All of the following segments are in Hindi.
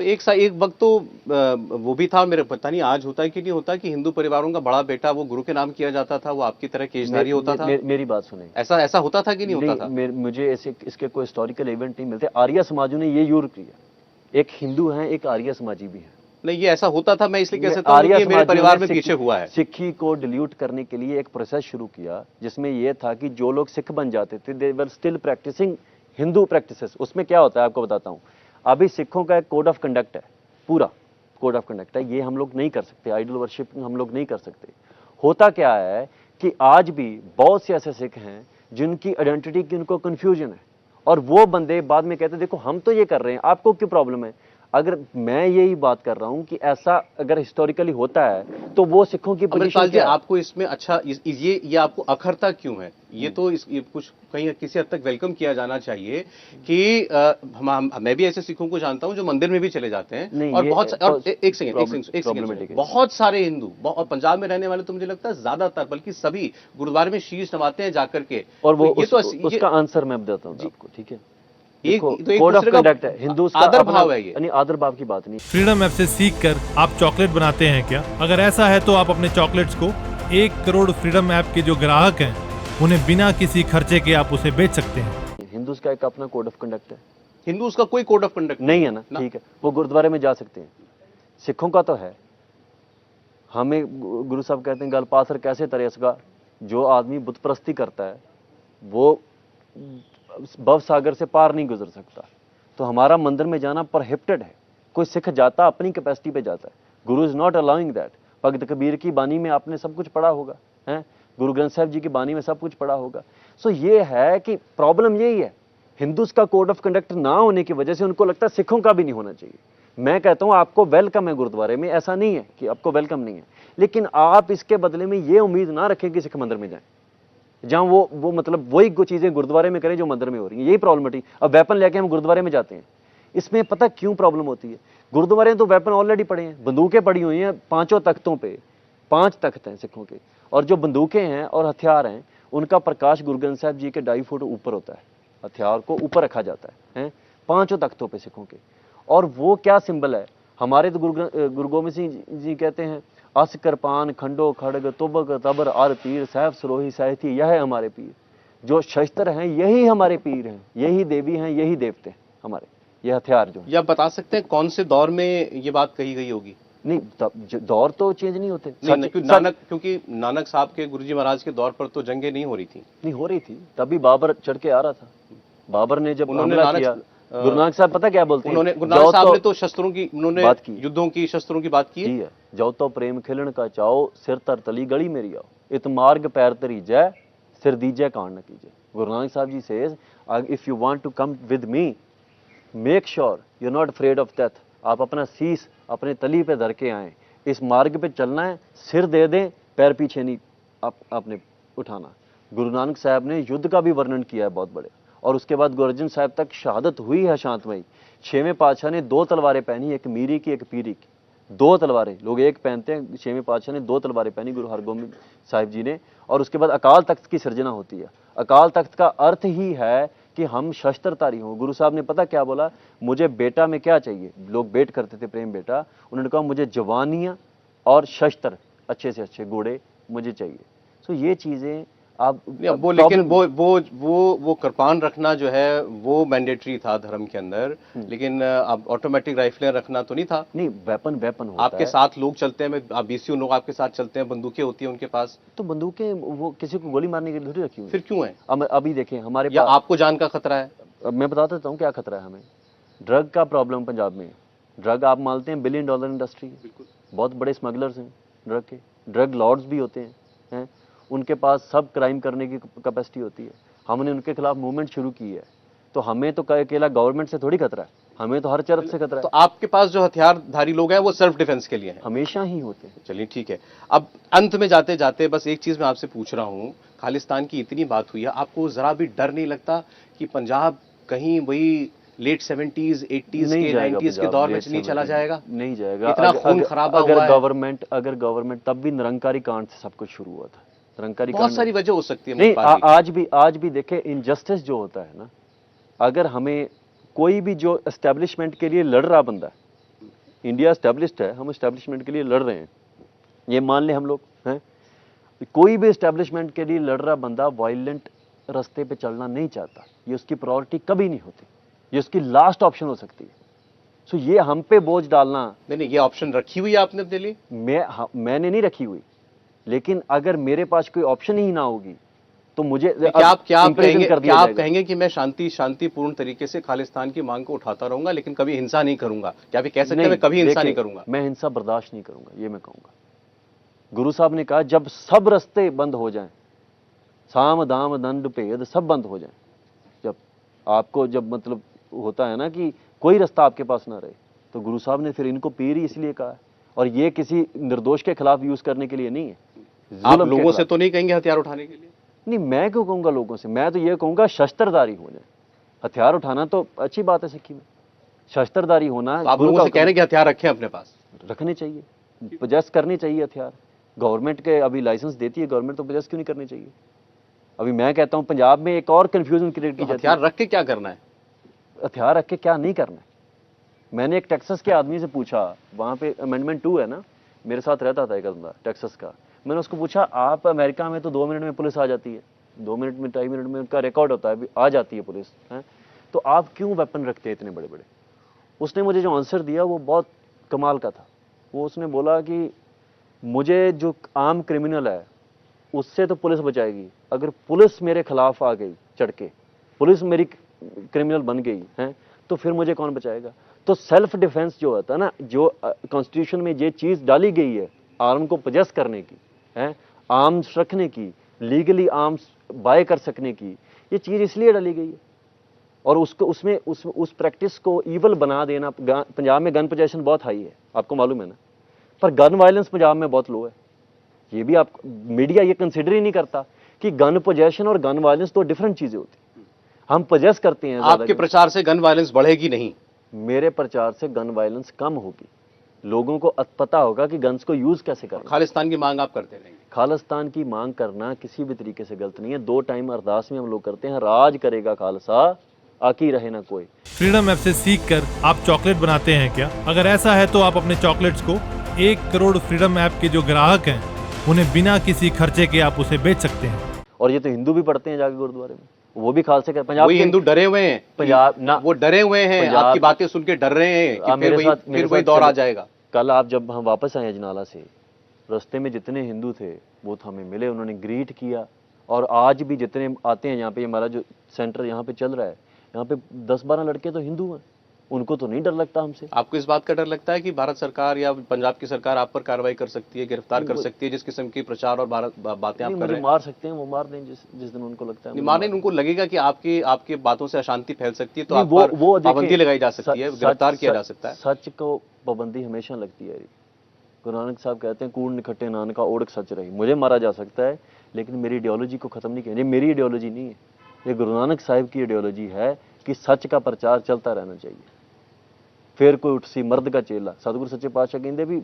एक वक्त तो वो भी था, मेरे पता नहीं आज होता है कि नहीं होता, कि हिंदू परिवारों का बड़ा बेटा वो गुरु के नाम किया जाता था, वो आपकी तरह केशधारी होता था। मेरी बात सुने, ऐसा होता था कि नहीं होता था? मुझे ऐसे इसके कोई हिस्टोरिकल इवेंट नहीं मिलते। आर्य समाजों ने ये यूज किया, एक हिंदू है एक आर्य समाजी भी है। नहीं, ये ऐसा होता था, मैं इसलिए कह सकता हूं कि मेरे परिवार में पीछे हुआ है। सिक्खी को डिल्यूट करने के लिए एक प्रोसेस शुरू किया, जिसमें यह था कि जो लोग सिख बन जाते थे they were still practising Hindu practices. उसमें क्या होता है आपको बताता हूं। अभी सिखों का एक कोड ऑफ कंडक्ट है, पूरा कोड ऑफ कंडक्ट है, ये हम लोग नहीं कर सकते, आइडल वर्शिप हम लोग नहीं कर सकते। होता क्या है कि आज भी बहुत से ऐसे सिख हैं जिनकी आइडेंटिटी की उनको कंफ्यूजन है, और वो बंदे बाद में कहते हैं देखो हम तो ये कर रहे हैं, आपको क्यों प्रॉब्लम है। अगर मैं यही बात कर रहा हूं कि ऐसा अगर हिस्टोरिकली होता है तो वो सिखों की पोजीशन क्या है? आपको इसमें अच्छा ये आपको अखरता क्यों है? ये तो ये कुछ कहीं किसी हद तक वेलकम किया जाना चाहिए कि मैं भी ऐसे सिखों को जानता हूं जो मंदिर में भी चले जाते हैं, और बहुत एक सेकंड बहुत सारे हिंदू और पंजाब में रहने वाले तो मुझे लगता है ज्यादातर, बल्कि सभी गुरुद्वारे में शीश नवाते हैं जाकर के। और वो उसका आंसर मैं बताता हूं आपको, ठीक है। एक कोड ऑफ कंडक्ट है, हिंदू का आदर भाव है, ये यानी आदर भाव की बात नहीं। फ्रीडम ऐप से सीख कर आप चॉकलेट बनाते हैं क्या? अगर ऐसा है तो आप अपने चॉकलेट्स को 1 करोड़ फ्रीडम ऐप के जो ग्राहक हैं उन्हें बिना किसी खर्चे के आप उसे बेच सकते हैं। हिंदूज का एक अपना कोड ऑफ कंडक्ट है, हिंदूज का कोई कोड ऑफ कंडक्ट नहीं है ना, ठीक है। वो गुरुद्वारे में जा सकते हैं, सिखों का तो है। हमें गुरु साहब कहते हैं गल पासर कैसे तरे इसका, जो आदमी बुत परस्ती करता है वो भव सागर से पार नहीं गुजर सकता। तो हमारा मंदिर में जाना प्रोहिबिटेड है। कोई सिख जाता अपनी कैपेसिटी पे जाता है, गुरु इज नॉट अलाउइंग दैट। भगत कबीर की बानी में आपने सब कुछ पढ़ा होगा, हैं, गुरु ग्रंथ साहिब जी की बानी में सब कुछ पढ़ा होगा। सो ये है कि प्रॉब्लम यही है, हिंदूज का कोड ऑफ कंडक्ट ना होने की वजह से उनको लगता है सिखों का भी नहीं होना चाहिए। मैं कहता हूं आपको वेलकम है गुरुद्वारे में, ऐसा नहीं है कि आपको वेलकम नहीं है, लेकिन आप इसके बदले में ये उम्मीद ना रखें कि सिख मंदिर में जाएं, जहां वो मतलब वही चीजें गुरुद्वारे में करें जो मंदिर में हो रही है। यही प्रॉब्लम। अब वेपन लेके हम गुरुद्वारे में जाते हैं, इसमें पता क्यों प्रॉब्लम होती है? गुरुद्वारे में तो वेपन ऑलरेडी पड़े हैं, बंदूकें पड़ी हुई हैं 5 तख्तों पे, 5 तख्त हैं सिखों के, और जो बंदूकें हैं और हथियार हैं उनका प्रकाश गुरु ग्रंथ साहिब जी के 2.5 फुट ऊपर होता है, हथियार को ऊपर रखा जाता है 5 तख्तों पे सिखों के। और वो क्या सिंबल है? हमारे तो गुरु गोविंद सिंह जी कहते हैं अस कृपान खंडो खड़ग तुबक तबर आर पीर साहब सरोही साहिथी, यह है हमारे पीर। जो शस्त्र हैं यही हमारे पीर हैं, यही देवी हैं, यही देवते हैं हमारे, ये हथियार जो। या बता सकते हैं कौन से दौर में ये बात कही गई होगी? नहीं, दौर तो चेंज नहीं होते। क्योंकि नानक साहब के गुरुजी महाराज के दौर पर तो जंगें नहीं हो रही थी। नहीं हो रही थी, तभी बाबर चढ़ के आ रहा था। बाबर ने जब हमला किया, गुरु नानक साहब पता क्या बोलते हैं? गुरु नानक साहब ने तो शस्त्रों की उन्होंने बात की, युद्धों की शस्त्रों की बात की है। जाओ तो प्रेम खिलन का चाओ, सिर तर तली गली मेरी आओ, इत मार्ग पैर तरी जय, सिर दीजय कांड न कीजिए। Guru Nanak Sahib ji says if you want to come with me make sure you are not afraid of death. आप अपना शीश अपने तली पे धर के आए, इस मार्ग पे चलना है, सिर दे दें, पैर पीछे नहीं आपने उठाना। गुरु नानक साहब ने युद्ध का भी वर्णन किया है बहुत बड़े, और उसके बाद गुरु अर्जन साहब तक शहादत हुई है शांतमयी। 6वें पातशाह ने 2 तलवारें पहनी, एक मीरी की एक पीरी की, 2 तलवारें। लोग एक पहनते हैं, 6वें पातशाह ने 2 तलवारें पहनी गुरु हरगोबिंद साहिब जी ने। और उसके बाद अकाल तख्त की सृजना होती है। अकाल तख्त का अर्थ ही है कि हम शस्त्रधारी हों। गुरु साहब ने पता क्या बोला? मुझे बेटा में क्या चाहिए? लोग बेट करते थे प्रेम बेटा, उन्होंने कहा मुझे जवानियां और शस्त्र अच्छे से अच्छे घोड़े मुझे चाहिए। सो ये चीजें आप वो, लेकिन वो कृपान रखना जो है वो मैंडेटरी था धर्म के अंदर, लेकिन अब ऑटोमेटिक राइफलें रखना तो नहीं था। नहीं, वेपन होता आपके साथ लोग चलते हैं, आप बीसीओ लोग आपके साथ चलते हैं, बंदूकें होती हैं उनके पास, तो बंदूकें वो किसी को गोली मारने के लिए थोड़ी रखी हुई। फिर क्यों है? अभी देखें हमारे या आपको जान का खतरा है? मैं बताता देता हूँ क्या खतरा है हमें। ड्रग का प्रॉब्लम पंजाब में। ड्रग आप मानते हैं $1 बिलियन इंडस्ट्री, बहुत बड़े स्मगलर्स हैं ड्रग के, ड्रग लॉर्ड्स भी होते हैं, उनके पास सब क्राइम करने की कैपेसिटी होती है। हमने उनके खिलाफ मूवमेंट शुरू की है, तो हमें तो अकेला गवर्नमेंट से थोड़ी खतरा है, हमें तो हर तरफ से खतरा है। तो आपके पास जो हथियारधारी लोग हैं वो सेल्फ डिफेंस के लिए हैं? हमेशा ही होते हैं। चलिए ठीक है, अब अंत में जाते जाते बस एक चीज मैं आपसे पूछ रहा हूं, खालिस्तान की इतनी बात हुई है, आपको जरा भी डर नहीं लगता कि पंजाब कहीं वही लेट 70s 80s के 90s के दौर में नहीं चला जाएगा? नहीं जाएगा। इतना खून खराबा हुआ है। अगर गवर्नमेंट तब भी निरंकारी कांड से सब कुछ शुरू हुआ था। बहुत सारी वजह हो सकती है। नहीं, आज भी देखे इनजस्टिस जो होता है ना, अगर हमें कोई भी जो एस्टेब्लिशमेंट के लिए लड़ रहा बंदा है, इंडिया एस्टेब्लिश्ड है, हम एस्टेब्लिशमेंट के लिए लड़ रहे हैं, ये मान ले हम लोग हैं। कोई भी एस्टेब्लिशमेंट के लिए लड़ रहा बंदा वायलेंट रास्ते पे चलना नहीं चाहता, ये उसकी प्रायोरिटी कभी नहीं होती, ये उसकी लास्ट ऑप्शन हो सकती है। सो ये हम पे बोझ डालना, नहीं, ये ऑप्शन रखी हुई है आपने अपने लिए? मैंने नहीं रखी हुई, लेकिन अगर मेरे पास कोई ऑप्शन ही ना होगी तो मुझे क्या आप कहेंगे कि मैं शांतिपूर्ण तरीके से खालिस्तान की मांग को उठाता रहूंगा लेकिन कभी हिंसा नहीं करूंगा? क्या आप कह सकते हैं मैं कभी हिंसा नहीं करूंगा? मैं हिंसा बर्दाश्त नहीं करूंगा, ये मैं कहूंगा। गुरु साहब ने कहा जब सब रास्ते बंद हो जाएं, साम दाम दंड भेद सब बंद हो जाएं, जब मतलब होता है ना कि कोई रास्ता आपके पास ना रहे, तो गुरु साहब ने फिर इनको पीर ही इसलिए कहा है, और ये किसी निर्दोष के खिलाफ यूज करने के लिए नहीं है। आप लोगों से तो नहीं कहेंगे हथियार उठाने के लिए? नहीं, मैं क्यों कहूंगा लोगों से, मैं तो ये कहूंगा शस्त्रधारी हो जाए। हथियार उठाना तो अच्छी बात है सिक्की में, शस्त्रधारी होना। आप लोगों से कह रहे हैं कि हथियार रखें अपने पास? रखने चाहिए, पोजेस करनी चाहिए हथियार। गवर्नमेंट के अभी लाइसेंस देती है गवर्नमेंट, तो पोजेस क्यों नहीं करनी चाहिए? अभी मैं कहता हूं पंजाब में एक और कंफ्यूजन क्रिएट की जाती है। हथियार रख के क्या करना है? हथियार रख के क्या नहीं करना है? मैंने एक टेक्सास के आदमी से पूछा, वहां पे अमेंडमेंट 2 है ना, मेरे साथ रहता था एक बंदा टेक्सास का, मैंने उसको पूछा आप अमेरिका में तो 2 मिनट में पुलिस आ जाती है, 2 मिनट में 2.5 मिनट में उनका रिकॉर्ड होता है, आ जाती है पुलिस है, तो आप क्यों वेपन रखते हैं इतने बड़े बड़े? उसने मुझे जो आंसर दिया वो बहुत कमाल का था। वो उसने बोला कि मुझे जो आम क्रिमिनल है उससे तो पुलिस बचाएगी, अगर पुलिस मेरे खिलाफ आ गई चढ़ के, पुलिस मेरी क्रिमिनल बन गई है, तो फिर मुझे कौन बचाएगा? तो सेल्फ डिफेंस जो होता है ना, जो कॉन्स्टिट्यूशन में ये चीज डाली गई है आर्म को पोजेस करने की है, आर्म्स रखने की, लीगली आर्म्स बाय कर सकने की, ये चीज इसलिए डाली गई है। और उसको उसमें उस प्रैक्टिस को ईवल बना देना। पंजाब में गन पोजेशन बहुत हाई है, आपको मालूम है ना, पर गन वायलेंस पंजाब में बहुत लो है। ये भी आप मीडिया ये कंसिडर ही नहीं करता कि गन पोजेशन और गन वायलेंस तो डिफरेंट चीजें होती हैं। हम पोजेस करते हैं। आपके प्रचार से गन वायलेंस बढ़ेगी नहीं? मेरे प्रचार से गन वायलेंस कम होगी, लोगों को पता होगा कि गन्स को यूज कैसे करना। खालिस्तान की मांग आप करते रहेंगे? खालिस्तान की मांग करना किसी भी तरीके से गलत नहीं है। 2 टाइम अरदास में हम लोग करते हैं, राज करेगा खालसा, आकी रहे ना कोई। फ्रीडम ऐप से सीख कर आप चॉकलेट बनाते हैं क्या? अगर ऐसा है तो आप अपने चॉकलेट्स को 1 करोड़ फ्रीडम ऐप के जो ग्राहक हैं उन्हें बिना किसी खर्चे के आप उसे बेच सकते हैं। और ये तो हिंदू भी पढ़ते हैं जाके गुरुद्वारे में, वो भी खालसे का। पंजाब के हिंदू डरे हुए हैं, पंजाब ना, वो डरे हुए हैं, आपकी बातें सुन के डर रहे हैं कि फिर वही दौर आ जाएगा। कल आप जब हम वापस आए अजनाला से, रास्ते में जितने हिंदू थे वो तो हमें मिले, उन्होंने ग्रीट किया। और आज भी जितने आते हैं यहाँ पे, हमारा जो सेंटर यहाँ पे चल रहा है, यहाँ पे 10-12 लड़के तो हिंदू हैं, उनको तो नहीं डर लगता हमसे। आपको इस बात का डर लगता है कि भारत सरकार या पंजाब की सरकार आप पर कार्रवाई कर सकती है, गिरफ्तार कर सकती है, जिस किस्म की प्रचार और बातें आप कर रहे हैं? मार सकते हैं, वो मार दें जिस दिन उनको लगता है। मारने उनको लगेगा कि आपकी बातों से अशांति फैल सकती है, तो आप पर पाबंदी लगाई जा सकती है, गिरफ्तार किया जा सकता है। सच को पाबंदी हमेशा लगती है। गुरु नानक साहब कहते हैं, कूड़ निखट्टे नानका ओढ़ सच रही। मुझे मारा जा सकता है, लेकिन मेरी आइडियोलॉजी को खत्म नहीं किया। ये मेरी आइडियोलॉजी नहीं है, ये गुरु नानक साहब की आइडियोलॉजी है कि सच का प्रचार चलता रहना चाहिए। फिर कोई उठ सी मर्द का चेला, सतगुरु सच्चे पातशाह कहते भी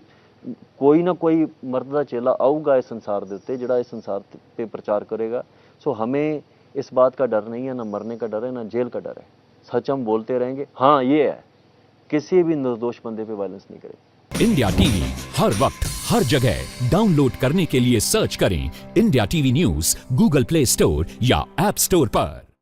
कोई ना कोई मर्द का चेला आऊगा इस संसार दे उत्ते, जिहड़ा इस संसार पे प्रचार करेगा। सो हमें इस बात का डर नहीं है, ना मरने का डर है, ना जेल का डर है। सच हम बोलते रहेंगे। हाँ, ये है, किसी भी निर्दोष बंदे पे वायलेंस नहीं करेगा। इंडिया टीवी हर वक्त हर जगह डाउनलोड करने के लिए सर्च करें India TV news Google play store या ऐप स्टोर पर।